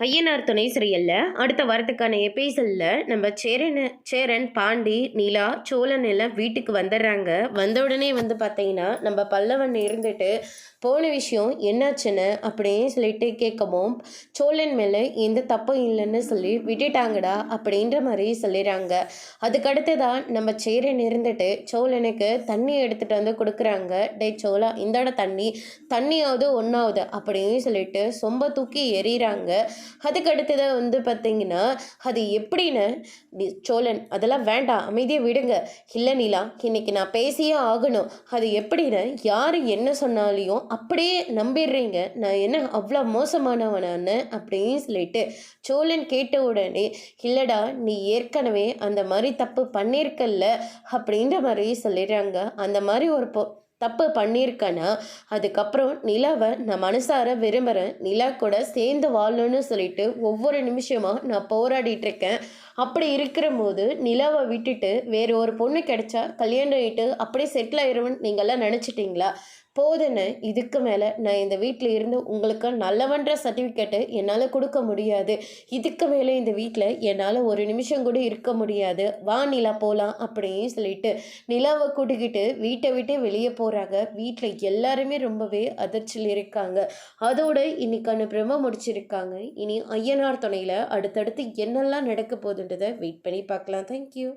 ஐயனார் துணை சீரியல்ல அடுத்த வாரத்துக்கான எபிசோட்ல நம்ம சேரன், பாண்டி, நிலா, சோழன் எல்லாம் வீட்டுக்கு வந்துடுறாங்க. வந்த உடனே பார்த்தீங்கன்னா நம்ம பல்லவன் இருந்துட்டு போன விஷயம் என்னாச்சுன்னு அப்படின்னு சொல்லிட்டு கேட்கவும், சோழன் மேலே எந்த தப்பும் இல்லைன்னு சொல்லி விட்டுட்டாங்கடா அப்படின்ற மாதிரி சொல்லிடுறாங்க. அதுக்கடுத்து தான் நம்ம சேரன் இருந்துட்டு சோழனுக்கு தண்ணி எடுத்துகிட்டு வந்து கொடுக்குறாங்க. டே சோழா, இந்தோட தண்ணியாவது ஒன்றாவது அப்படின்னு சொல்லிட்டு சொம்ப தூக்கி எறிகிறாங்க. அதுக்கு அடுத்ததாக பார்த்தீங்கன்னா, அது எப்படின்னு சோழன் அதெல்லாம் வேண்டாம், அமைதியாக விடுங்க. இல்லை நிலா, இன்னைக்கு நான் பேசியே ஆகணும். அது எப்படின்னு யார் என்ன சொன்னாலையும் அப்படியே நம்பிடுறீங்க. நான் என்ன அவ்வளோ மோசமானவனான்னு அப்படின்னு சொல்லிட்டு சோழன் கேட்ட உடனே, இல்லைடா, நீ ஏற்கனவே அந்த மாதிரி தப்பு பண்ணியிருக்கல்ல அப்படின்ற மாதிரி சொல்லிடுறாங்க. அந்த மாதிரி ஒரு தப்பு பண்ணியிருக்கேன்னா அதுக்கப்புறம் நிலாவை நான் மனசார விரும்புகிறேன். நிலா கூட சேர்ந்து வாழணும்னு சொல்லிட்டு ஒவ்வொரு நிமிஷமாக நான் போராடிட்டு இருக்கேன். அப்படி இருக்கிற போது நிலாவை விட்டுட்டு வேறு ஒரு பொண்ணு கிடைச்சா கல்யாணம் ஆகிட்டு அப்படியே செட்டில் ஆயிடுவேன்னு நீங்கள்லாம் நினச்சிட்டிங்களா? போதுன்னு, இதுக்கு மேலே நான் இந்த வீட்டில் இருந்து உங்களுக்கு நல்லவன்ற சர்டிஃபிகேட்டு என்னால் கொடுக்க முடியாது. இதுக்கு மேலே இந்த வீட்டில் என்னால் ஒரு நிமிஷம் கூட இருக்க முடியாது. வா நிலா போகலாம் அப்படின்னு சொல்லிட்டு நிலாவை கூட்டிக்கிட்டு வீட்டை விட்டு வெளியே போகிறாங்க. வீட்டில் எல்லாருமே ரொம்பவே அதிர்ச்சியில் இருக்காங்க. அதோட இன்னைக்கான பிரம முடிச்சிருக்காங்க. இனி ஐயனார் துணையில் அடுத்தடுத்து என்னெல்லாம் நடக்க போகுதுன்றதை வெயிட் பண்ணி பார்க்கலாம். தேங்க்யூ.